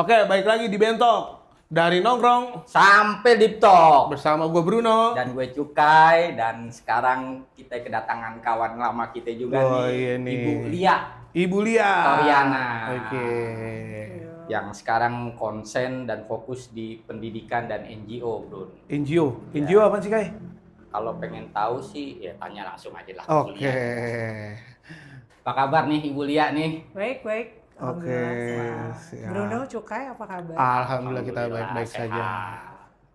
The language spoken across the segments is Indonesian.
Oke, baik lagi di Bentok. Dari nongkrong Sampai Deep Talk. bersama gue Bruno. Dan gue Cukai. Dan sekarang kita kedatangan kawan lama kita juga Oh, nih. iya nih. Ibu Lia Ibu Lia. Toriana. Oke. Yang sekarang konsen dan fokus di pendidikan dan NGO, bro. NGO. Ya. NGO apa sih, Kai? Kalau pengen tahu sih, ya tanya langsung aja lah. Oke. Lia. Apa kabar nih Ibu Lia nih? Baik. Oke, Alhamdulillah. siap. Bruno, Cukai, apa kabar? Alhamdulillah kita Alhamdulillah, baik-baik sehat. saja.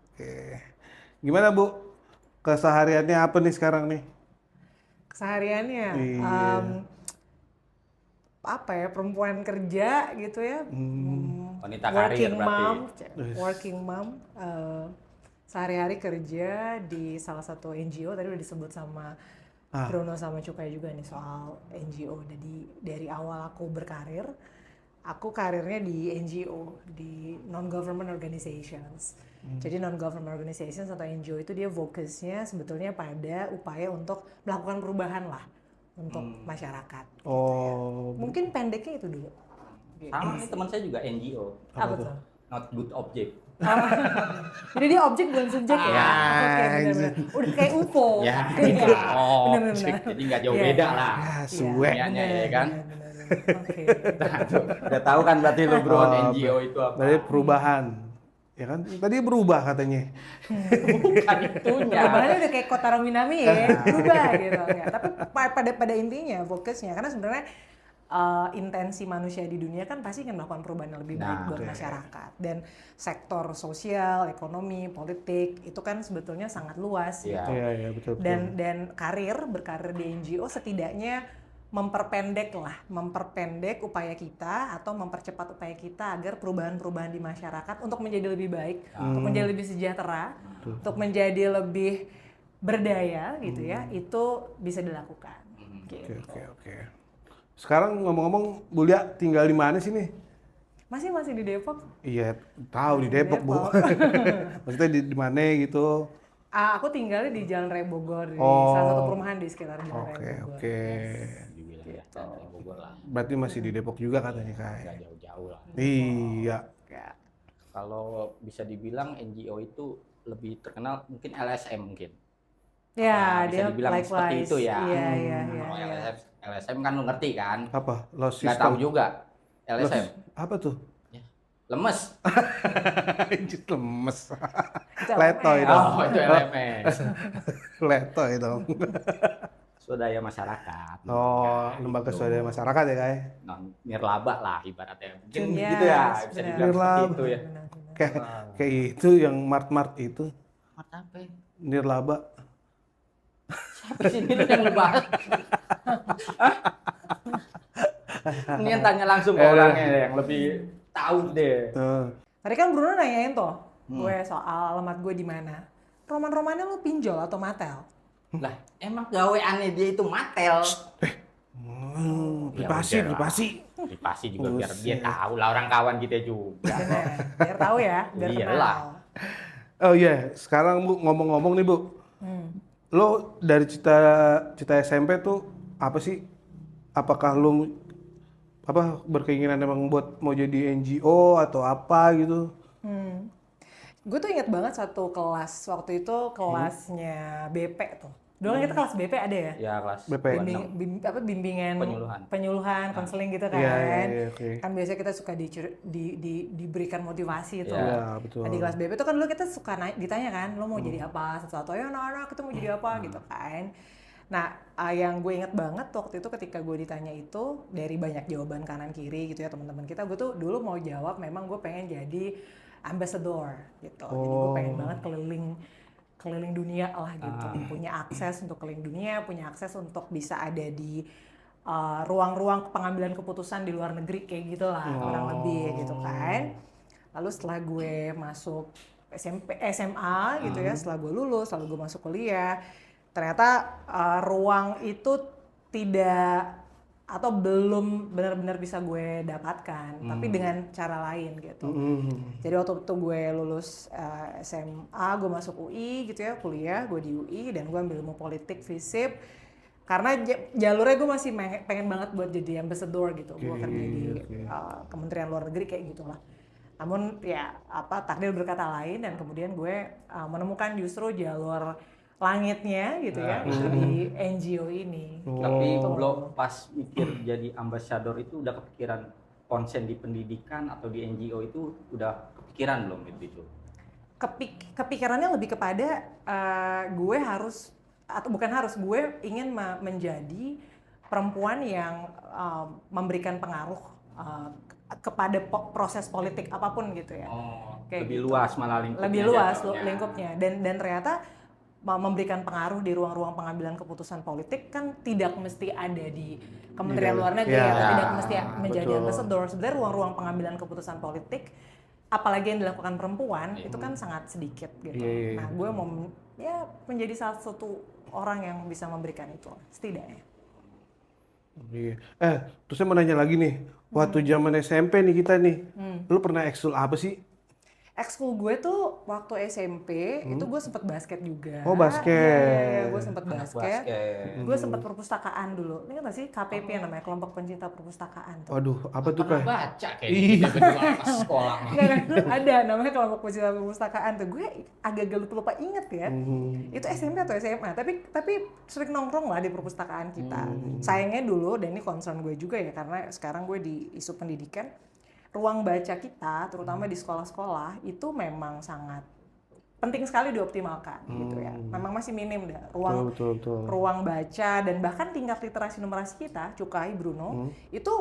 Oke. Gimana, Bu? Kesehariannya apa nih sekarang nih? Kesehariannya, Iya. apa ya, perempuan kerja gitu ya. Wanita karir berarti. Working mom. Sehari-hari kerja di salah satu NGO, tadi udah disebut sama Bruno sama Cukai juga nih soal NGO. Jadi dari awal aku berkarir, aku karirnya di NGO, di non-government organizations. Jadi non-government organizations atau NGO itu dia fokusnya sebetulnya pada upaya untuk melakukan perubahan lah untuk masyarakat. Oh, Mungkin pendeknya itu dulu. Sama nih teman saya juga NGO. Apa tuh? Not Good Object. Jadi dia objek bukan subjek ya? Ya, Oke, benar-benar. Udah kayak UFO. Ya, Iya. oh, Benar-benar. jadi nggak jauh Iya. beda lah. ya, suwe. Niatnya ya kan. Benar. Oke. Nah, tuh, udah tahu kan berarti lu bro NGO itu apa? Berarti perubahan. Ya kan? Tadi berubah katanya. Bukan itunya. Perubahannya udah kayak Kotaro Minami ya, berubah gitu. Nggak, tapi pada intinya fokusnya, karena sebenarnya intensi manusia di dunia kan pasti ingin melakukan perubahan yang lebih baik buat masyarakat. Dan sektor sosial, ekonomi, politik itu kan sebetulnya sangat luas Iya. gitu. Iya, betul. Dan berkarir di NGO setidaknya memperpendek upaya kita atau mempercepat upaya kita agar perubahan-perubahan di masyarakat untuk menjadi lebih baik, untuk menjadi lebih sejahtera, untuk menjadi lebih berdaya gitu ya, itu bisa dilakukan. Gitu. Oke. Sekarang ngomong-ngomong, Bu Lia tinggal di mana sih nih? Masih di Depok. Iya, tahu di Depok, Bu. Maksudnya di mana gitu? Aku tinggalnya di Jalan Raya Bogor, di Oh. salah satu perumahan di sekitar Jalan Raya Bogor. Oke. Dibilang ya, dari Bogor lah. Berarti masih di Depok juga katanya, Kai. Nggak jauh-jauh lah. Iya. Ya. Kalau bisa dibilang NGO itu lebih terkenal mungkin LSM mungkin. Ya, Bisa dia dibilang likewise. seperti itu ya. Iya. Kalau LSM kan lu ngerti kan? Apa? Loss Nggak tahu system. juga. LSM. Apa tuh? Ya. Lemes. Anjir, lemes. Itu Letoy LMS. dong. Oh, itu LMS. Letoy dong. Swadaya masyarakat. Oh, lembaga swadaya masyarakat ya, Kai? Nirlaba lah ibaratnya. Mungkin Yes, gitu ya, bisa benar. dibilang seperti Nirlaba. itu ya. Benar. Kayak itu yang mart-mart itu. Mata apa ya? Nirlaba. Apa sih ini yang lu bahas? Ini yang tanya langsung ke orangnya yang lebih tahu deh. Tadi kan Bruno nanyain tuh, gue soal alamat gue di mana. Roman-romannya lu pinjol atau matel? Lah, emang gaweannya dia itu matel. Privasi, Ya udah lah. privasi. Privasi juga biar dia tahu lah orang kawan kita juga. Bener, biar tahu ya, biar Iyalah. kenal. Oh iya, sekarang Bu ngomong-ngomong nih Bu. Lo dari cita SMP tuh apa sih? Apakah lo berkeinginan emang buat mau jadi NGO atau apa gitu? Gue tuh inget banget satu kelas, waktu itu kelasnya BP tuh. Dulu kan kita kelas BP ada ya? Ya kelas BP. 26. Bimbingan Penyuluhan. konseling gitu kan. Iya, oke. Kan biasanya kita suka diberikan motivasi itu. Iya, betul. Nah, di kelas BP itu kan dulu kita suka ditanya kan, lo mau jadi apa? Satu-satu, ayo anak-anak kita mau jadi apa gitu kan. Nah, yang gue inget banget waktu itu ketika gue ditanya itu, dari banyak jawaban kanan kiri gitu ya teman-teman kita, gue tuh dulu mau jawab memang gue pengen jadi ambassador gitu. Jadi gue pengen banget keliling dunia lah gitu, punya akses untuk keliling dunia, punya akses untuk bisa ada di ruang-ruang pengambilan keputusan di luar negeri kayak gitulah kurang lebih gitu kan. Lalu setelah gue masuk SMA gitu ya, setelah gue lulus, lalu gue masuk kuliah, ternyata ruang itu tidak atau belum benar-benar bisa gue dapatkan, tapi dengan cara lain gitu. Jadi waktu itu gue lulus SMA, gue masuk UI gitu ya, kuliah gue di UI dan gue ambil ilmu politik, FISIP. Karena jalurnya gue masih pengen banget buat jadi ambassador gitu, gue kerja di Kementerian Luar Negeri kayak gitulah. Namun ya takdir berkata lain dan kemudian gue menemukan justru jalur langitnya gitu ya itu di NGO ini. Tapi Gitu. lo pas mikir jadi ambasador itu udah kepikiran konsen di pendidikan atau di NGO itu udah kepikiran belum itu? Kepikirannya lebih kepada gue harus atau bukan harus, gue ingin menjadi perempuan yang memberikan pengaruh kepada proses politik apapun gitu ya. Kayak Lebih gitu. luas malah lingkupnya. Lebih luas jatuhnya. lingkupnya dan ternyata memberikan pengaruh di ruang-ruang pengambilan keputusan politik kan tidak mesti ada di Kementerian Luar Negeri Ya, atau tidak mesti menjadi betul. ambassador. Sebenarnya ruang-ruang pengambilan keputusan politik apalagi yang dilakukan perempuan itu kan sangat sedikit gitu. Iya. Nah, gue mau menjadi salah satu orang yang bisa memberikan itu setidaknya. Iya. Terus saya mau nanya lagi nih, waktu zaman SMP nih kita nih, lu pernah ekskul apa sih? Ekskul gue tuh waktu SMP itu gue sempet basket juga. Oh, basket. Iya, gue sempet basket. Gue sempet perpustakaan dulu. Ini kan sih KPP namanya, kelompok pencinta perpustakaan tuh. Waduh, apa tuh Pernah Kak? baca kayak gitu berdua pas sekolah. Nggak, ada namanya kelompok pencinta perpustakaan tuh. Gue agak lupa inget ya. Itu SMP atau SMA, tapi sering nongkrong lah di perpustakaan kita. Sayangnya dulu, dan ini concern gue juga ya, karena sekarang gue di isu pendidikan, ruang baca kita, terutama di sekolah-sekolah, itu memang sangat penting sekali dioptimalkan gitu ya. Memang masih minim dah Betul. ruang baca dan bahkan tingkat literasi numerasi kita, Cukai Bruno, itu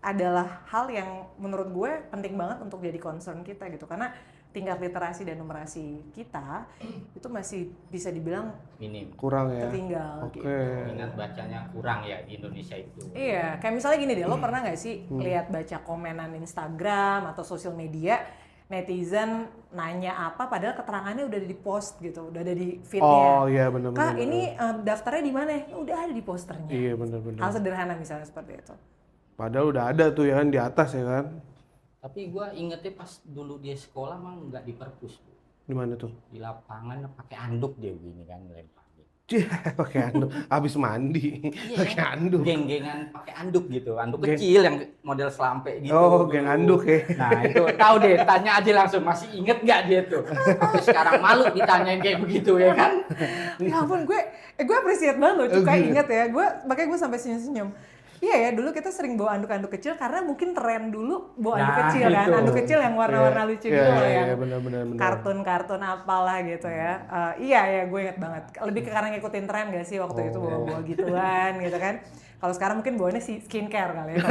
adalah hal yang menurut gue penting banget untuk jadi concern kita gitu, karena tingkat literasi dan numerasi kita itu masih bisa dibilang Minim. Kurang ya. tertinggal Oke. gitu. Minat bacanya kurang ya di Indonesia itu. Iya, kayak misalnya gini deh, lo pernah nggak sih lihat baca komenan Instagram atau sosial media netizen nanya apa padahal keterangannya udah ada di post gitu, udah ada di feednya. Oh iya benar. Kak, ini daftarnya di mana? Ya, udah ada di posternya. Iya benar. Hal sederhana misalnya seperti itu. Padahal udah ada tuh ya kan di atas ya kan. Tapi gue ingetnya pas dulu dia sekolah mah nggak di perpus, Bu. Di mana tuh? Di lapangan pakai anduk dia gini kan lempar. Cih, pakai anduk. Habis mandi, pakai anduk. Geng-gengan pakai anduk gitu, anduk kecil yang model selampe gitu. Oh, geng anduk ya. Nah itu tahu deh, tanya aja langsung masih inget nggak dia tuh. Tapi sekarang malu ditanyain kayak begitu ya kan? Ya ampun, gue appreciate banget loh, Cukai inget ya. Makanya gue sampai senyum-senyum. Iya ya, dulu kita sering bawa anduk-anduk kecil karena mungkin tren dulu bawa anduk Nah, kecil kan, itu. anduk kecil yang warna-warna lucu gitu loh, yang benar. kartun-kartun apalah gitu ya. Iya ya, gue inget banget. Lebih ke karena ngikutin tren gak sih waktu itu bawa-bawa gituan gitu kan. Kalau sekarang mungkin bawanya sih skincare kali ya.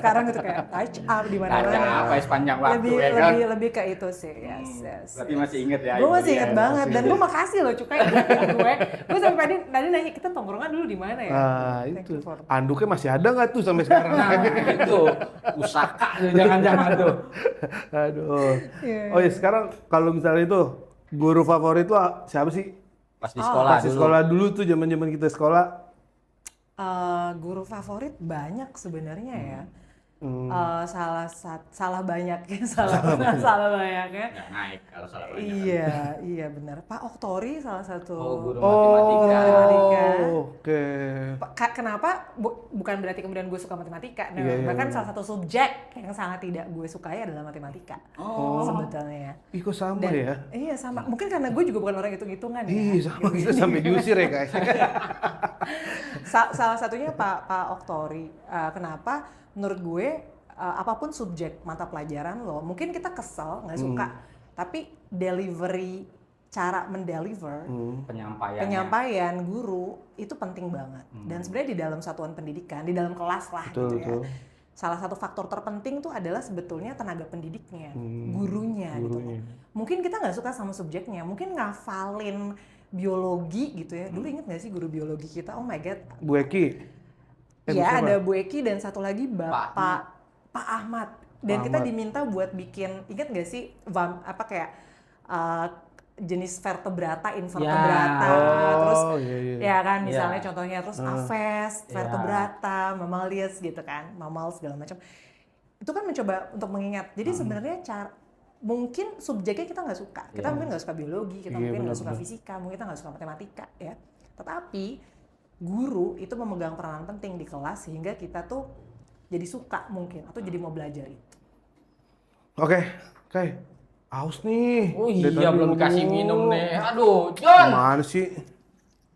Sekarang gitu kayak touch up di mana-mana. Apa ya sepanjang waktu ya kan? Lebih ke itu sih, yes. Berarti masih inget ya? Gue itu masih dia. inget banget dan gue makasih loh Cukai gue sampai tadi nanya kita tongkrongan dulu di mana ya. Thank Itu you for- anduknya masih ada nggak tuh sampai sekarang? Nah itu pusaka tuh, jangan-jangan tuh. Aduh. Iya. Oh ya sekarang kalau misalnya itu guru favorit lo siapa sih? Pas di sekolah Pas di dulu. sekolah dulu tuh zaman kita sekolah. Guru favorit banyak sebenarnya ya. Hmm. Salah banyak ya, salah banyak ya. Nggak naik kalau salah banyak. Iya benar. Pak Oktori salah satu. Oh guru matematika. Matematika. Oke. Kenapa? Bukan berarti kemudian gue suka matematika. Nah, Iya, bahkan benar. salah satu subjek yang sangat tidak gue sukai adalah matematika. Sebetulnya. Ih kok sama Dan, ya? Iya sama. Mungkin karena gue juga bukan orang hitung-hitungan ya. Ih sama kita sampai diusir ya guys. Salah satunya Pak Oktori. Kenapa? Menurut gue apapun subjek mata pelajaran lo, mungkin kita kesel nggak suka, tapi delivery, cara mendeliver penyampaian guru itu penting banget. Dan sebenarnya di dalam satuan pendidikan, di dalam kelas lah gitu ya. Salah satu faktor terpenting tuh adalah sebetulnya tenaga pendidiknya, gurunya gitu. Mungkin kita nggak suka sama subjeknya, mungkin ngafalin biologi gitu ya. Dulu inget nggak sih guru biologi kita? Oh my god. Bu Eki. Iya, ada Bu Eki dan satu lagi Pak Ahmad. Dan kita Ahmad. diminta buat bikin, ingat nggak sih kayak jenis vertebrata, invertebrata, terus ya kan misalnya contohnya terus aves, vertebrata, mammalians gitu kan, mammal segala macam. Itu kan mencoba untuk mengingat. Jadi sebenarnya mungkin subjeknya kita nggak suka, kita mungkin nggak suka biologi, kita mungkin nggak suka fisika, mungkin kita nggak suka matematika ya. Tetapi guru itu memegang peranan penting di kelas sehingga kita tuh jadi suka mungkin atau jadi mau belajar itu. Oke, oke. Aus nih. Oh Dari iya, tadi belum dikasih ngomong minum mulu. nih. Aduh, John, Gimana sih?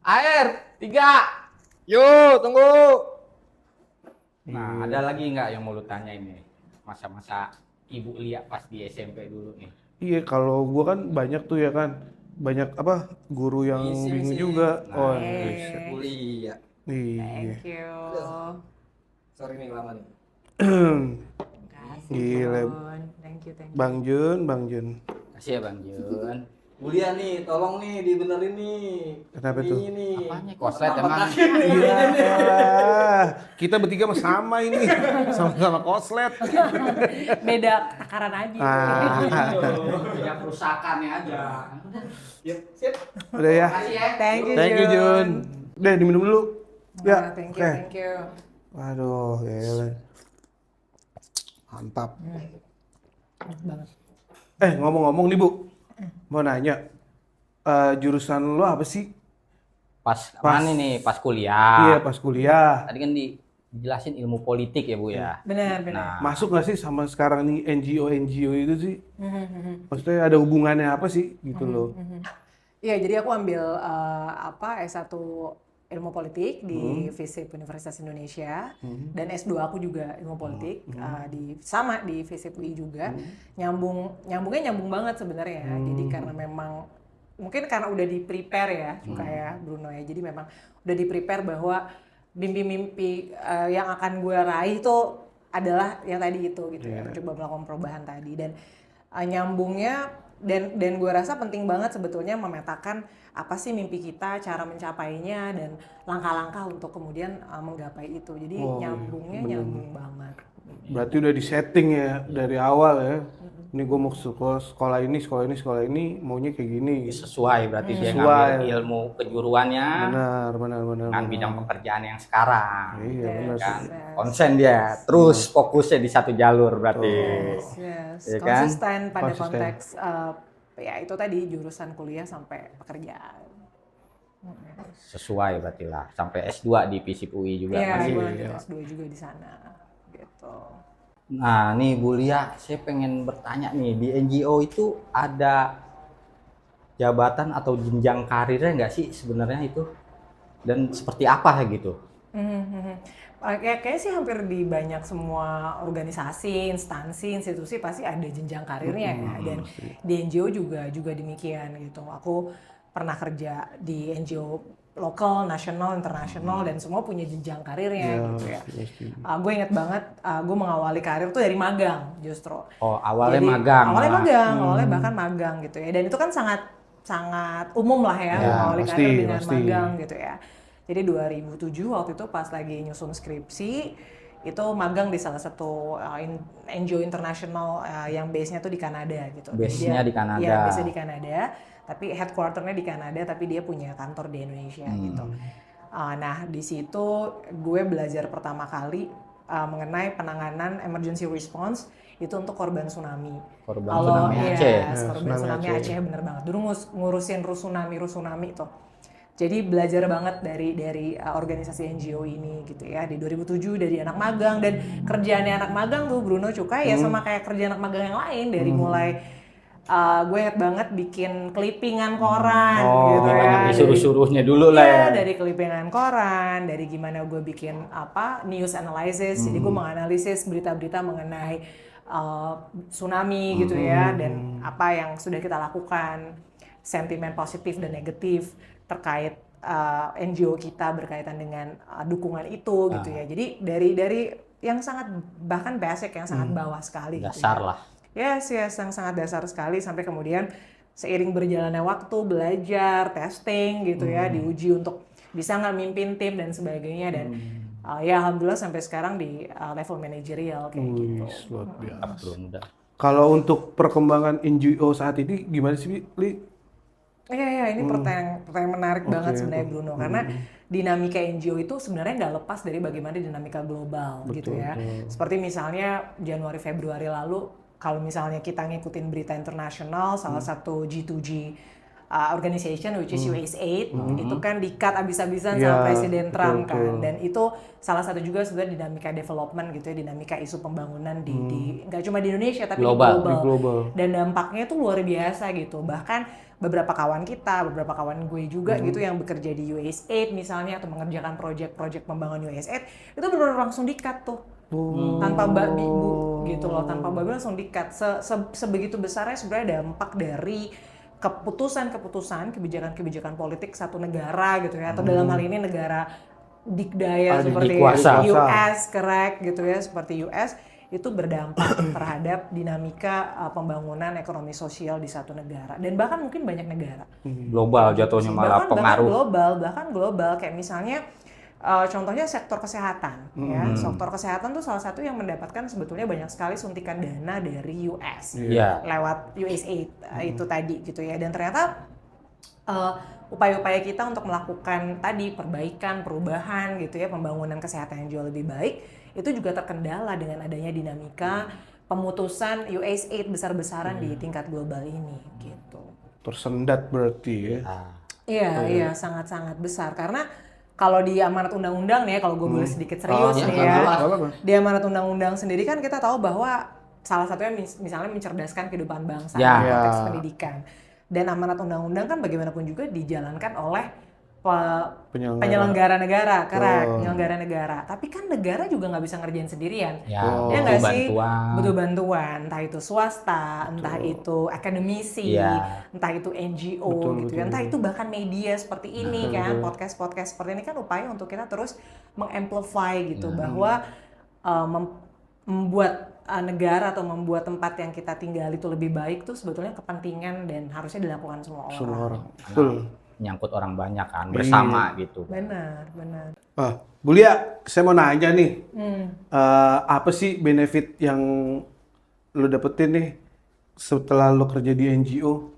air 3. Yuk, tunggu. Nah, ada lagi nggak yang mau lu tanya ini? Masa-masa Ibu Lia pas di SMP dulu nih. Iya, kalau gua kan banyak tuh ya kan. Banyak apa? Guru yang Isim bingung sih. juga. Oh, Eh, Kuliah. iya. thank you. Sorry nih lama nih. Makasih, Gila. Jun. Thank you. Bang Jun, Bang Jun. Kasih ya Bang Jun. Kuliah nih, tolong nih dibenerin nih. Kenapa tuh? Ini. Apanya koslet emang? Iya, kita bertiga mah sama ini, sama-sama koslet. Beda takaran aja. Ya kerusakannya aja. Yuk, sip. Udah ya. Kasih ya. Thank you, Thank you Jun. Deh diminum dulu. Ya. Thank Oke. you, thank you. Waduh, gila. Mantap. Banget. Ngomong-ngomong nih Bu, mau nanya, jurusan lo apa sih? Pas Pas. mana nih? Pas Iya, kuliah. pas kuliah. Tadi kan dijelasin ilmu politik ya Bu ya. Benar. Nah, Masuk nggak sih sama sekarang nih NGO itu sih? Maksudnya ada hubungannya apa sih gitu loh? Iya, jadi aku ambil S1 ilmu politik di FISIP Universitas Indonesia dan S2 aku juga ilmu politik di FISIP UI juga. Nyambungnya nyambung banget sebenarnya. Jadi karena memang mungkin karena udah di prepare ya kayak Bruno ya. Jadi memang udah di prepare bahwa mimpi-mimpi yang akan gue raih itu adalah yang tadi itu gitu ya, mencoba melakukan perubahan tadi dan nyambungnya dan gue rasa penting banget sebetulnya memetakan apa sih mimpi kita, cara mencapainya dan langkah-langkah untuk kemudian menggapai itu. Jadi nyambung banget. Berarti udah di setting ya dari awal ya. Ini gue mau sekolah ini, maunya kayak gini. sesuai berarti dia Sesuai. ngambil ilmu kejuruannya Benar. dengan bidang pekerjaan yang sekarang. Iya benar Kan sih. konsen dia, terus fokusnya di satu jalur berarti. Yes. Iya kan? Konsisten pada Konsisten. konteks ya itu tadi jurusan kuliah sampai pekerjaan. Sesuai berarti lah sampai S2 di FISIP UI juga. Iya, masih. gue lanjut S2 juga di sana. Gitu. Nah, nih Bu Lia, saya pengen bertanya nih, di NGO itu ada jabatan atau jenjang karirnya nggak sih sebenarnya itu? Dan seperti apa gitu? Kayaknya sih hampir di banyak semua organisasi, instansi, institusi pasti ada jenjang karirnya ya. Dan di NGO juga demikian gitu. Aku pernah kerja di NGO lokal, nasional, internasional dan semua punya jenjang karirnya gitu ya. Gue inget banget, gue mengawali karir tuh dari magang justru. Oh, awalnya Jadi, magang. Awalnya malah. magang, awalnya bahkan magang gitu ya. Dan itu kan sangat umum lah ya, mengawali pasti, karir dengan pasti. magang gitu ya. Jadi 2007 waktu itu pas lagi nyusun skripsi, itu magang di salah satu NGO internasional yang base-nya tuh di Kanada gitu. Jadi Base-nya dia- di Kanada. Iya, base-nya di Kanada, tapi headquarter-nya di Kanada, tapi dia punya kantor di Indonesia gitu. Nah, di situ gue belajar pertama kali mengenai penanganan emergency response itu untuk korban tsunami. Korban Kalau tsunami iya, Aceh. korban Tsunami tsunami Aceh. Aceh bener banget. Dulu ngurusin rusunami tuh. Jadi belajar banget dari organisasi NGO ini gitu ya. Di 2007 dari anak magang dan kerjaannya anak magang tuh Bruno Cukai ya sama kayak kerja anak magang yang lain dari mulai gue inget banget bikin clippingan koran Oh, gitu ya. banyak disuruh-suruhnya dulu lah Iya, ya. dari clippingan koran, dari gimana gue bikin news analysis. Jadi gue menganalisis berita-berita mengenai tsunami gitu ya dan apa yang sudah kita lakukan, sentimen positif dan negatif terkait NGO kita berkaitan dengan dukungan itu gitu ya. Jadi dari yang sangat bahkan basic yang sangat bawah sekali gitu Dasar ya. lah. Yes, yang sangat dasar sekali sampai kemudian seiring berjalannya waktu belajar, testing gitu ya, diuji untuk bisa nggak mimpin tim dan sebagainya dan ya alhamdulillah sampai sekarang di level manajerial kayak gitu. Luar biasa. Belum udah. Kalau untuk perkembangan NGO saat ini gimana sih, Li? Iya, ini pertanyaan menarik banget sebenarnya Bruno karena dinamika NGO itu sebenarnya nggak lepas dari bagaimana dinamika global gitu ya. Seperti misalnya Januari Februari lalu kalau misalnya kita ngikutin berita internasional salah satu G2G organization which is USAID itu kan di-cut abis-abisan Ya, sama Presiden betul, Trump kan, betul. dan itu salah satu juga sebenarnya dinamika development gitu ya, dinamika isu pembangunan di nggak cuma di Indonesia tapi Global. di Di global. dan dampaknya itu luar biasa gitu. Bahkan beberapa kawan kita, beberapa kawan gue juga gitu yang bekerja di USAID misalnya atau mengerjakan proyek-proyek pembangunan USAID itu benar-benar langsung di-cut tuh. Tanpa babi bu gitu loh, tanpa babi langsung di-cut. Sebegitu besarnya sebenarnya dampak dari keputusan-keputusan, kebijakan-kebijakan politik satu negara gitu ya, atau dalam hal ini negara dikdaya seperti dikuasa. US, correct gitu ya, seperti US itu berdampak terhadap dinamika pembangunan ekonomi sosial di satu negara dan bahkan mungkin banyak negara. Global jatuhnya malah pengaruh. Bahkan global kayak misalnya contohnya sektor kesehatan ya. Sektor kesehatan tuh salah satu yang mendapatkan sebetulnya banyak sekali suntikan dana dari US Iya. lewat USAID itu tadi gitu ya, dan ternyata upaya-upaya kita untuk melakukan tadi perbaikan, perubahan gitu ya, pembangunan kesehatan yang jauh lebih baik itu juga terkendala dengan adanya dinamika pemutusan USAID besar-besaran di tingkat global ini gitu. Tersendat berarti ya. Iya, sangat-sangat besar karena kalau di amanat undang-undang nih ya, kalau gue boleh sedikit serius nih ya, di amanat undang-undang sendiri kan kita tahu bahwa salah satunya misalnya mencerdaskan kehidupan bangsa Ya. dalam konteks pendidikan. Dan amanat undang-undang kan bagaimanapun juga dijalankan oleh penyelenggara negara, penyelenggara negara. Tapi kan negara juga nggak bisa ngerjain sendirian. Ya, Ya nggak sih? bantuan. Butuh bantuan, entah itu swasta, entah itu akademisi, Iya. entah itu NGO gitu ya, entah itu bahkan media seperti ini kan, podcast-podcast seperti ini kan upaya untuk kita terus mengamplify gitu bahwa membuat negara atau membuat tempat yang kita tinggal itu lebih baik tuh sebetulnya kepentingan dan harusnya dilakukan semua orang. Semua orang. Betul. Nyangkut orang banyak kan bersama gitu. Benar. Bu Lia, saya mau nanya nih, apa sih benefit yang lo dapetin nih setelah lo kerja di NGO?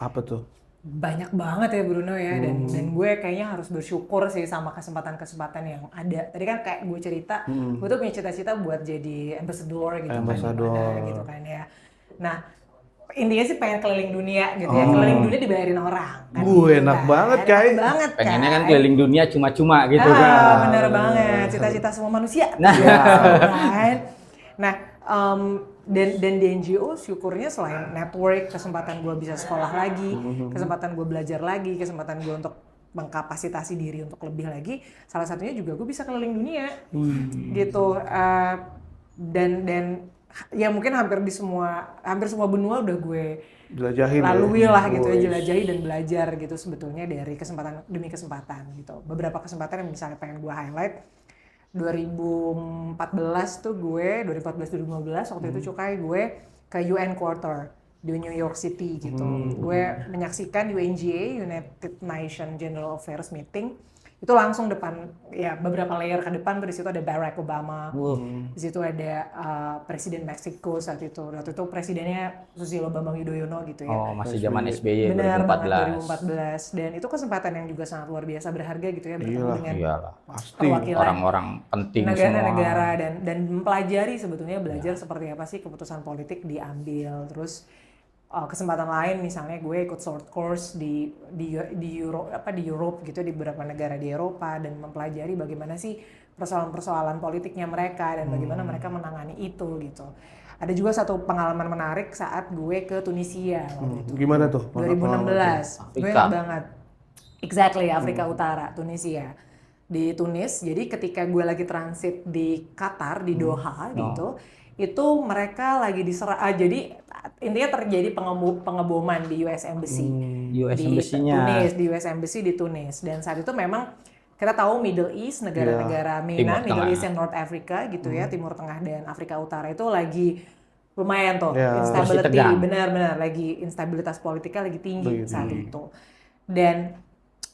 Apa tuh? Banyak banget ya Bruno ya, dan gue kayaknya harus bersyukur sih sama kesempatan-kesempatan yang ada. Tadi kan kayak gue cerita, gue tuh punya cita-cita buat jadi ambassador gitu Ambassador. kan, dimana gitu kan ya. Nah, intinya sih pengen keliling dunia gitu ya, keliling dunia dibayarin orang. Kan, Enak banget, Kai. Enak banget kan. Pengennya kan keliling dunia cuma-cuma gitu kan. Bener banget, cita-cita semua manusia. Nah. Kan? Nah, dan di NGO syukurnya selain network, kesempatan gue bisa sekolah lagi, kesempatan gue belajar lagi, kesempatan gue untuk mengkapasitasi diri untuk lebih lagi, salah satunya juga gue bisa keliling dunia gitu. Dan ya mungkin hampir semua benua udah gue Jelajahin lalui ya? lah gitu ya, jelajahi dan belajar gitu sebetulnya dari kesempatan demi kesempatan gitu. Beberapa kesempatan yang misalnya pengen gue highlight, 2014 tuh gue, 2014-2015 waktu itu cukai gue ke UN Quarter di New York City gitu. Gue menyaksikan UNGA, United Nations General Affairs Meeting, itu langsung depan, ya beberapa layer ke depan, di situ ada Barack Obama, di situ ada Presiden Meksiko saat itu. Waktu itu presidennya Susilo Bambang Yudhoyono gitu ya. Oh, masih zaman SBY Benar banget, 2014. 2014. Dan itu kesempatan yang juga sangat luar biasa berharga gitu ya, bertemu dengan Iyalah. Pasti. perwakilan Orang-orang penting negara-negara dan mempelajari sebetulnya belajar seperti apa sih keputusan politik diambil. Terus kesempatan lain misalnya gue ikut short course di Europe gitu, di beberapa negara di Eropa, dan mempelajari bagaimana sih persoalan-persoalan politiknya mereka dan bagaimana mereka menangani itu gitu. Ada juga satu pengalaman menarik saat gue ke Tunisia waktu itu. Gimana tuh? 2016. Gue Afrika. ingat banget. Exactly, Afrika Utara, Tunisia. Di Tunis, jadi ketika gue lagi transit di Qatar, di Doha gitu, itu mereka lagi diserang, jadi intinya terjadi pengeboman di US Embassy. US Di Embassy-nya. Tunis, di US Embassy di Tunis. Dan saat itu memang kita tahu Middle East, negara-negara MENA, Timur Middle Tengah. East and North Africa gitu ya, Timur Tengah dan Afrika Utara itu lagi lumayan tuh Ya. instability, Masih tegang. benar-benar lagi instabilitas politiknya lagi tinggi saat itu. Dan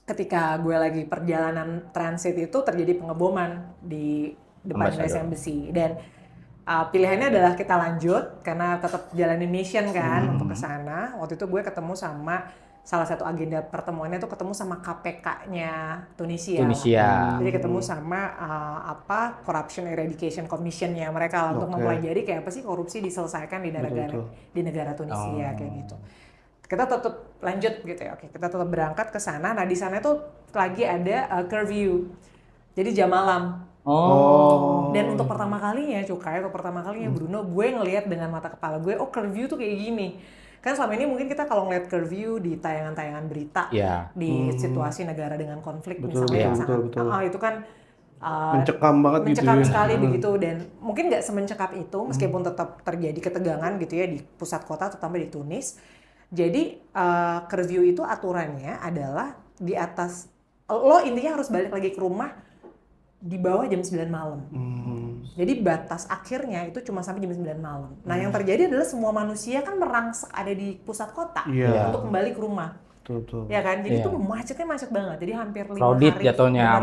ketika gue lagi perjalanan transit itu terjadi pengeboman di depan US Embassy, dan pilihannya adalah kita lanjut karena tetap jalanin mission kan untuk ke sana. Waktu itu gue ketemu sama salah satu agenda pertemuannya tuh ketemu sama KPK-nya Tunisia. Jadi ketemu sama Corruption Eradication Commission-nya mereka untuk mempelajari kayak apa sih korupsi diselesaikan di negara Tunisia kayak gitu. kita tetap lanjut gitu ya. Oke, kita tetap berangkat ke sana. Nah, di sana tuh lagi ada curfew. Jadi jam malam. Oh. Dan untuk pertama kalinya Bruno, gue ngelihat dengan mata kepala gue, oh curfew tuh kayak gini. Kan selama ini mungkin kita kalau ngeliat curfew di tayangan-tayangan berita, di situasi negara dengan konflik Betul, misalnya yang sangat, betul. itu kan Mencekam banget gitu mencekam ya. sekali begitu, dan mungkin nggak semencekam itu meskipun tetap terjadi ketegangan gitu ya di pusat kota, terutama di Tunis. Jadi curfew itu aturannya adalah di atas, lo intinya harus balik lagi ke rumah di bawah jam 9 malam. Jadi batas akhirnya itu cuma sampai jam 9 malam. Nah, yang terjadi adalah semua manusia kan merangsek ada di pusat kota untuk kembali ke rumah. Betul. Ya kan? Jadi itu macetnya macet banget. Jadi hampir 5 crowded hari. jatuhnya,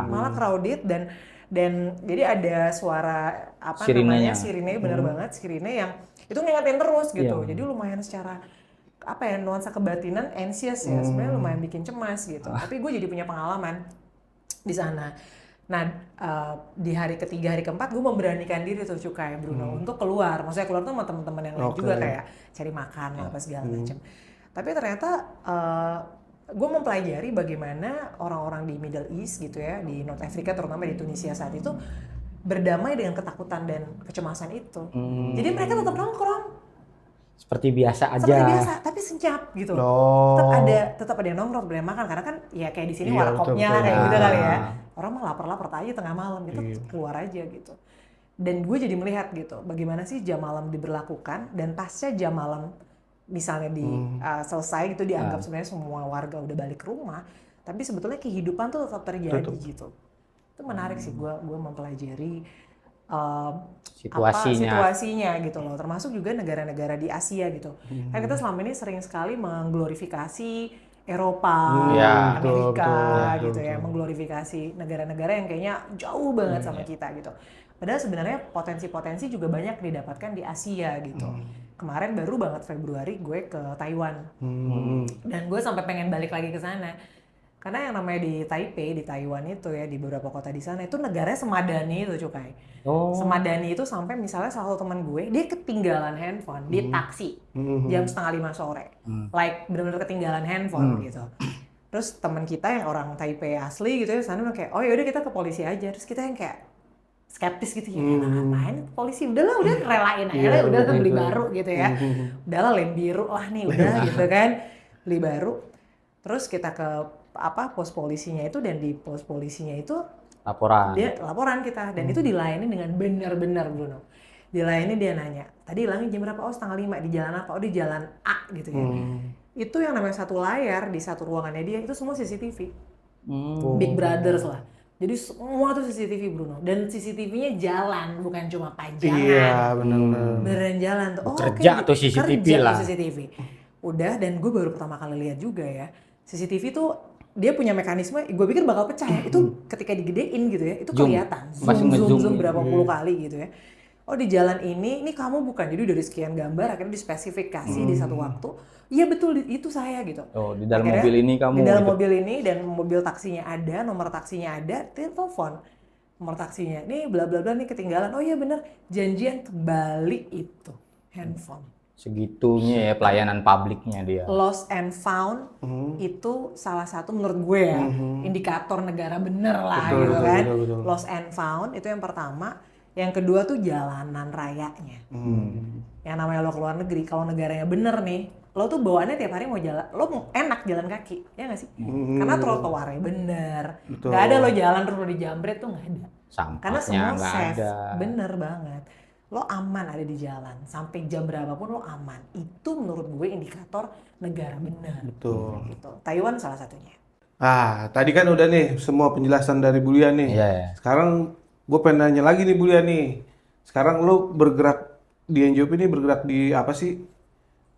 Malah crowded, dan jadi ada suara apa namanya? Sirine, bener banget, sirine yang itu ngingetin terus gitu. Jadi lumayan secara nuansa kebatinan anxious ya. Sebenarnya lumayan bikin cemas gitu. Tapi gue jadi punya pengalaman di sana. Nah, di hari ketiga, hari keempat gue memberanikan diri tuh Cukai Bruno untuk keluar. Maksudnya keluar tuh sama teman-teman yang lain juga, kayak cari makan apa segala macam. Tapi ternyata gue mempelajari bagaimana orang-orang di Middle East gitu ya, di North Africa terutama di Tunisia saat itu berdamai dengan ketakutan dan kecemasan itu. Jadi mereka tetap nongkrong. Seperti biasa aja. Seperti biasa, tapi senyap gitu. Tetap ada yang nongkrong, ada yang makan, karena kan ya kayak di sini warkopnya kayak gitu kali ya. Orang mah lapar-lapar aja tengah malam, kita keluar aja gitu. Dan gue jadi melihat gitu, bagaimana sih jam malam diberlakukan, dan pasca jam malam misalnya selesai gitu, dianggap sebenarnya semua warga udah balik ke rumah, tapi sebetulnya kehidupan tuh tetap terjadi gitu. Itu menarik sih, gue mempelajari situasinya gitu loh, termasuk juga negara-negara di Asia gitu. Kan kita selama ini sering sekali mengglorifikasi Eropa, Amerika gitu ya, mengglorifikasi negara-negara yang kayaknya jauh banget sama kita gitu. Padahal sebenarnya potensi-potensi juga banyak didapatkan di Asia gitu. Kemarin baru banget Februari gue ke Taiwan, dan gue sampai pengen balik lagi ke sana. Karena yang namanya di Taipei, di Taiwan itu ya, di beberapa kota di sana itu negaranya semadani itu Cukai. Semadani itu sampai misalnya salah satu teman gue, dia ketinggalan handphone di taksi jam 4:30 sore. Like benar-benar ketinggalan handphone gitu. Terus teman kita yang orang Taipei asli gitu ya, sana kayak, oh yaudah kita ke polisi aja. Terus kita yang kayak skeptis gitu ya, ngapain polisi? Udahlah, udah relain aja, udah beli baru gitu ya. Udahlah lem biru lah nih, udah gitu kan. Beli baru. Terus kita ke pos polisinya itu, dan di pos polisinya itu laporan kita, dan itu dilayani dengan benar-benar Bruno. Dilayani, dia nanya, tadi hilangnya jam berapa? Oh 4:30, di jalan apa? Oh di jalan A gitu ya. Itu yang namanya satu layar di satu ruangannya dia, itu semua CCTV. Big Brothers lah. Jadi semua tuh CCTV Bruno, dan CCTV-nya jalan, bukan cuma pajangan. Iya, benar-benar. Beneran jalan tuh. Oh, kerja tuh CCTV lah. CCTV. Udah, dan gue baru pertama kali lihat juga ya. CCTV tuh dia punya mekanisme, gue pikir bakal pecah ya. Itu ketika digedein gitu ya, itu kelihatan. Zoom berapa puluh kali gitu ya. Oh di jalan ini kamu bukan. Jadi dari sekian gambar akhirnya dispesifikasi di satu waktu. Iya betul, itu saya gitu. Oh di dalam akhirnya, mobil ini kamu. Di dalam gitu. mobil ini, dan mobil taksinya ada, nomor taksinya ada, telepon. Nomor taksinya, nih bla bla bla nih ketinggalan. Oh iya bener, janjian kembali itu handphone. Segitunya ya pelayanan publiknya dia. Lost and found itu salah satu menurut gue ya indikator negara bener lah gitu kan. Betul. Lost and found itu yang pertama. Yang kedua tuh jalanan rayanya. Yang namanya lo keluar negeri, kalau negaranya bener nih, lo tuh bawaannya tiap hari mau jalan, lo enak jalan kaki, ya nggak sih? Karena trotoarnya bener. Nggak ada lo jalan terus lo dijambret tuh nggak ada. Karena semua safe, bener banget. Lo aman ada di jalan, sampai jam berapapun lo aman. Itu menurut gue indikator negara benar. Betul. Gitu. Taiwan salah satunya. Tadi kan udah nih semua penjelasan dari Bulia nih. Sekarang gue pengen nanya lagi nih Bulia nih. Sekarang lo bergerak di NGOP ini, bergerak di apa sih?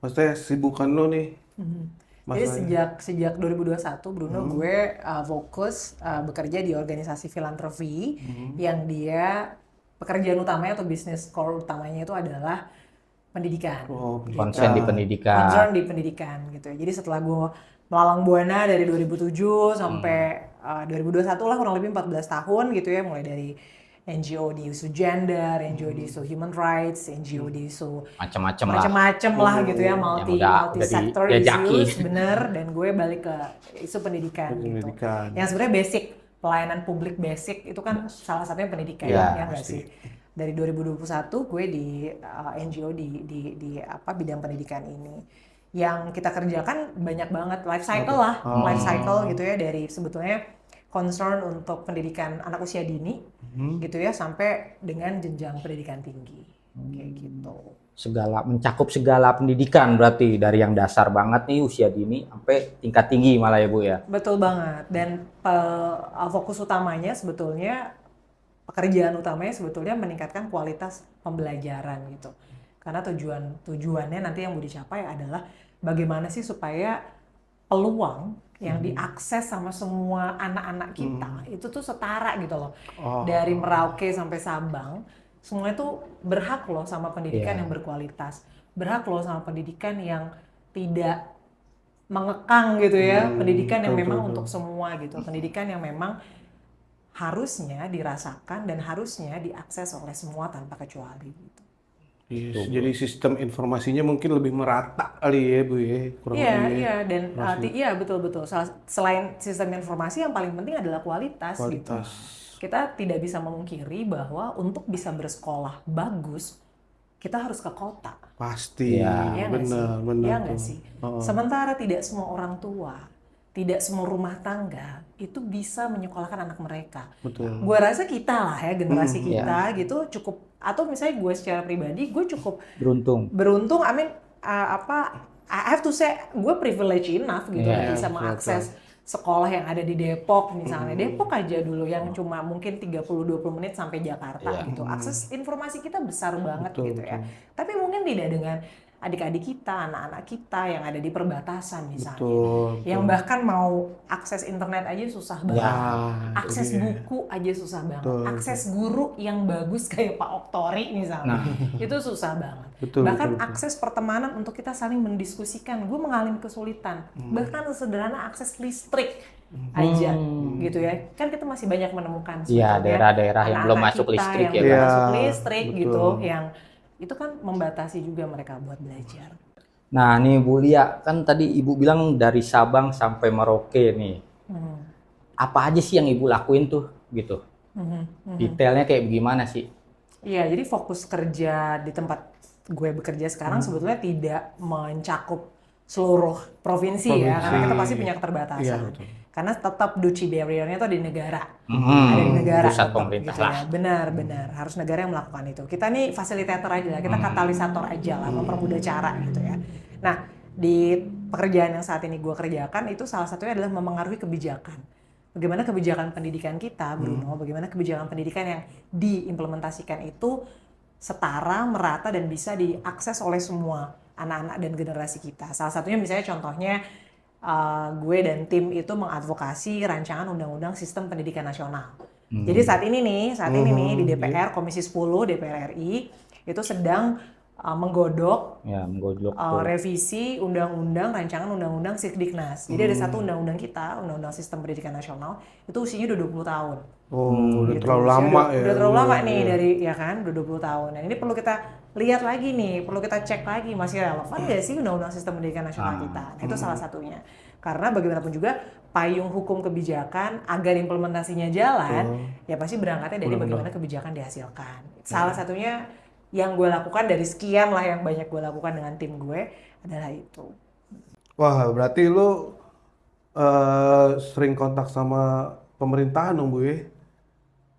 Maksudnya sibukan lo nih. Jadi sejak 2021 Bruno, gue fokus bekerja di organisasi filantropi yang dia pekerjaan utamanya atau bisnis core utamanya itu adalah pendidikan. Concern di pendidikan. Concern di pendidikan gitu ya. Jadi setelah gue melalang buana dari 2007 sampai 2021 lah, kurang lebih 14 tahun gitu ya, mulai dari NGO di isu gender, NGO di isu human rights, NGO di isu Macam-macam lah. macam-macam lah gitu ya, udah multi sector dijajaki. issues, bener. Dan gue balik ke isu pendidikan gitu. Pendidikan. Yang sebenarnya basic, pelayanan publik basic itu kan salah satunya pendidikan, Ya, ya nggak sih? Dari 2021 gue di NGO di bidang pendidikan ini. Yang kita kerjakan banyak banget life cycle lah, life cycle gitu ya, dari sebetulnya concern untuk pendidikan anak usia dini gitu ya, sampai dengan jenjang pendidikan tinggi kayak gitu. Mencakup segala pendidikan berarti, dari yang dasar banget nih usia dini sampai tingkat tinggi malah ya Bu ya. Betul banget. Dan fokus utamanya sebetulnya, pekerjaan utamanya sebetulnya meningkatkan kualitas pembelajaran gitu. Karena tujuannya nanti yang mau dicapai adalah bagaimana sih supaya peluang yang diakses sama semua anak-anak kita itu tuh setara gitu loh. Dari Merauke sampai Sabang, semuanya tuh berhak loh sama pendidikan yang berkualitas. Berhak loh sama pendidikan yang tidak mengekang gitu ya. Pendidikan yang memang untuk semua gitu. Pendidikan yang memang harusnya dirasakan dan harusnya diakses oleh semua tanpa kecuali gitu. Yes, jadi sistem informasinya mungkin lebih merata kali ya Bu ya, kurang Iya, lebih. iya, dan iya betul-betul. Selain sistem informasi, yang paling penting adalah kualitas gitu. Kita tidak bisa memungkiri bahwa untuk bisa bersekolah bagus, kita harus ke kota. Pasti, Iya nggak sih? benar. Iya nggak sih? Sementara tidak semua orang tua, tidak semua rumah tangga itu bisa menyekolahkan anak mereka. Betul. Gue rasa kita lah ya, generasi kita gitu cukup, atau misalnya gue secara pribadi gue cukup beruntung. I mean I have to say gue privilege enough gitu bisa mengakses sekolah yang ada di Depok misalnya. Depok aja dulu yang cuma mungkin 30-20 menit sampai Jakarta gitu. Akses informasi kita besar banget gitu ya. Tapi mungkin tidak dengan adik-adik kita, anak-anak kita yang ada di perbatasan misalnya. Yang bahkan mau akses internet aja susah banget. Akses buku aja susah banget. Akses guru yang bagus kayak Pak Oktori misalnya. Itu susah banget. Bahkan akses pertemanan untuk kita saling mendiskusikan. Gue mengalami kesulitan. Bahkan sesederhana akses listrik aja gitu ya. Kan kita masih banyak menemukan daerah-daerah yang belum masuk listrik yang ya. belum masuk listrik gitu, yang itu kan membatasi juga mereka buat belajar. Nah nih Bu Lia, kan tadi Ibu bilang dari Sabang sampai Merauke nih. Apa aja sih yang Ibu lakuin tuh gitu? Detailnya kayak gimana sih? Iya, jadi fokus kerja di tempat gue bekerja sekarang sebetulnya tidak mencakup seluruh provinsi ya, karena kita pasti punya keterbatasan. Karena tetap duty barrier-nya tuh di negara, ada di negara, pusat tetap, pemerintah gitu lah. ya. Benar, harus negara yang melakukan itu. Kita nih fasilitator aja lah, kita katalisator aja lah, mempermudah cara gitu ya. Nah, di pekerjaan yang saat ini gue kerjakan itu salah satunya adalah memengaruhi kebijakan. Bagaimana kebijakan pendidikan kita, Bruno, bagaimana kebijakan pendidikan yang diimplementasikan itu setara, merata, dan bisa diakses oleh semua anak-anak dan generasi kita. Salah satunya misalnya contohnya gue dan tim itu mengadvokasi rancangan undang-undang sistem pendidikan nasional. Jadi saat ini nih di DPR Komisi 10 DPR RI itu sedang menggodok revisi rancangan undang-undang Sikdiknas. Jadi ada satu undang-undang kita, undang-undang sistem pendidikan nasional, itu usianya udah 20 tahun. Udah gitu. terlalu lama ya. Udah terlalu lama nih dari udah 20 tahun. Nah, ini perlu kita lihat lagi nih, perlu kita cek lagi masih relevan nggak sih undang-undang sistem pendidikan nasional kita. Nah, itu salah satunya. Karena bagaimanapun juga payung hukum kebijakan agar implementasinya jalan, ya pasti berangkatnya dari bagaimana kebijakan dihasilkan. Salah satunya yang gue lakukan dari sekian lah yang banyak gue lakukan dengan tim gue adalah itu. Wah, berarti lu sering kontak sama pemerintahan dong Bu ya?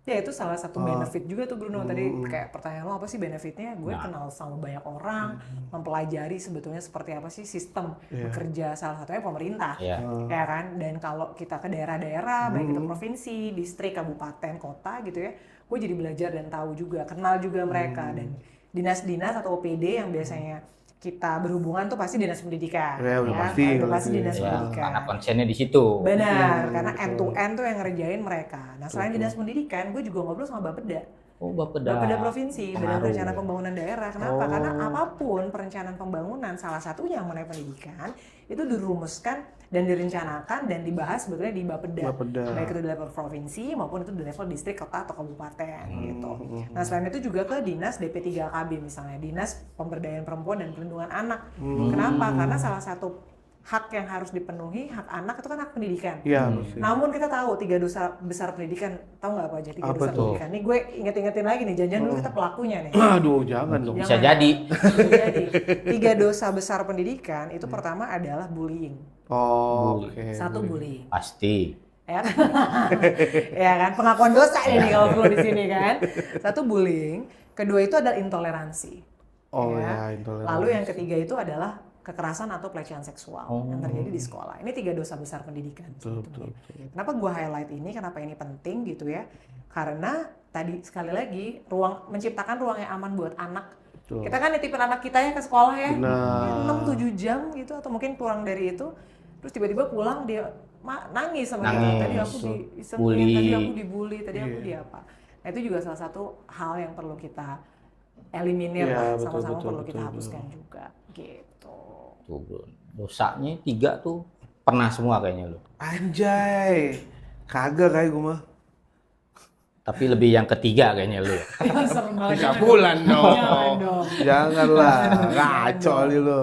Ya itu salah satu benefit juga tuh Bruno. Tadi kayak pertanyaan lo apa sih benefitnya? Gue kenal sama banyak orang, mempelajari sebetulnya seperti apa sih sistem bekerja salah satunya pemerintah, ya kan? Dan kalau kita ke daerah-daerah, baik itu provinsi, distrik, kabupaten, kota gitu ya, gue jadi belajar dan tahu juga, kenal juga mereka. Dan dinas-dinas atau OPD yang biasanya kita berhubungan tuh pasti dinas pendidikan. Ya, udah pasti dinas pendidikan. Karena konsennya di situ. Benar, karena end to end tuh yang ngerjain mereka. Nah, selain dinas pendidikan, gue juga ngobrol sama Bapeda. Oh, Bapeda. Bapeda provinsi, Badan Pengaruh. Rencana Pembangunan Daerah. Kenapa? Oh. Karena apapun perencanaan pembangunan, salah satunya mengenai pendidikan, itu dirumuskan dan direncanakan dan dibahas sebetulnya di Bapeda. Bapeda. Baik itu di level provinsi maupun itu di level distrik, kota, atau kabupaten gitu. Nah, selain itu juga ke Dinas DP3KB misalnya, Dinas Pemberdayaan Perempuan dan Perlindungan Anak. Kenapa? Karena salah satu hak yang harus dipenuhi, hak anak itu kan hak pendidikan. Iya, pasti. Namun kita tahu 3 dosa besar pendidikan, tahu nggak apa aja 3 Apa dosa tuh? pendidikan? Nih gue inget-ingetin lagi nih, jangan dulu kita pelakunya nih. Aduh, jangan dong. Bisa Jangan. jadi. Bisa jadi. 3 dosa besar pendidikan itu pertama adalah bullying. Oh, Bully. oke. Satu bullying. Pasti. Ya kan? Ya kan? Pengakuan dosa ini kalau perlu di sini kan. Satu bullying, kedua itu adalah intoleransi. Oh ya, intoleransi. Lalu yang ketiga itu adalah kekerasan atau pelecehan seksual yang terjadi di sekolah. Ini 3 dosa besar pendidikan. sebetulnya. Kenapa gua highlight ini? Kenapa ini penting gitu ya? Karena tadi sekali lagi menciptakan ruang yang aman buat anak. Betul. Kita kan nitipin anak kita ya ke sekolah ya. Benar. 6-7 jam gitu atau mungkin kurang dari itu. Terus tiba-tiba pulang dia nangis sama Nangis. kita. Tadi aku diisengin, Bully. tadi aku dibully, tadi aku di apa. Nah, itu juga salah satu hal yang perlu kita eliminir Iya, lah, betul, sama-sama betul, perlu kita betul, hapuskan juga gitu. Tuh, bro. Dosanya 3 tuh pernah semua kayaknya lu. Anjay. Kagak kayak gue mah. Tapi lebih yang ketiga kayaknya lu. Serem banget. 3 bulan dong. Jangan dong. Janganlah. Ngaco nih lo.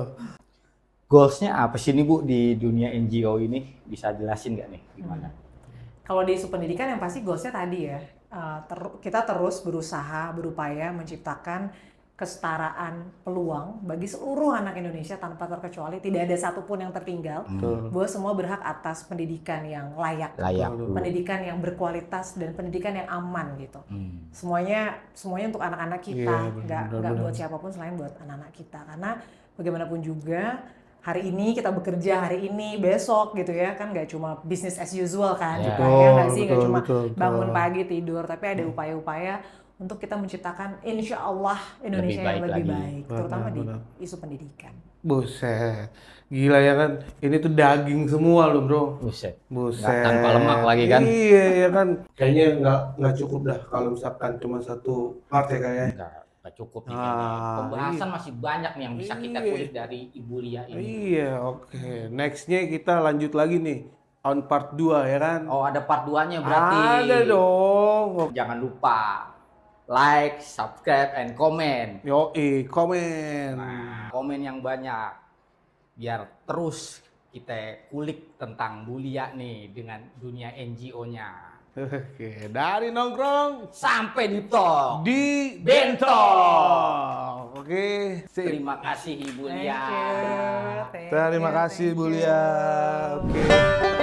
Goalsnya apa sih nih Bu di dunia NGO ini? Bisa jelasin nggak nih gimana? Kalau di isu pendidikan yang pasti goalsnya tadi ya, kita terus berusaha, berupaya menciptakan kesetaraan peluang bagi seluruh anak Indonesia tanpa terkecuali, tidak ada satupun yang tertinggal, bahwa semua berhak atas pendidikan yang layak, Layak. pendidikan yang berkualitas dan pendidikan yang aman gitu. Semuanya untuk anak-anak kita, Iya, nggak buat siapapun selain buat anak-anak kita. Karena bagaimanapun juga hari ini kita bekerja, hari ini, besok gitu ya, kan nggak cuma business as usual kan, Ya. juga ya nggak sih, nggak Betul, cuma betul. bangun pagi tidur, tapi ada upaya-upaya untuk kita menciptakan insya Allah Indonesia Lebih yang baik lebih lagi. baik, terutama di Benar. isu pendidikan. Buset. Gila ya kan. Ini tuh daging semua lo, Bro. Buset. Buset. Nggak tanpa lemak lagi kan? Iya, ya kan. Kayaknya nggak cukup dah kalau misalkan cuma satu part ya kayaknya. Nggak cukup nih kayaknya. Pembahasan masih banyak nih yang bisa kita Iya. kulik dari Ibu Lia ini. Iya, oke. Nextnya kita lanjut lagi nih. On part 2 ya kan. Oh, ada part 2-nya berarti. Ada dong. Jangan lupa like, subscribe, and comment. Yoi, komen. Nah, komen yang banyak biar terus kita kulik tentang Bu Lia nih dengan dunia NGO-nya. Oke, dari nongkrong Sampai di talk. di Bentol. Oke, sip. Terima kasih Ibu Thank Lia. you. Terima kasih thank Bu you. Lia. Oke.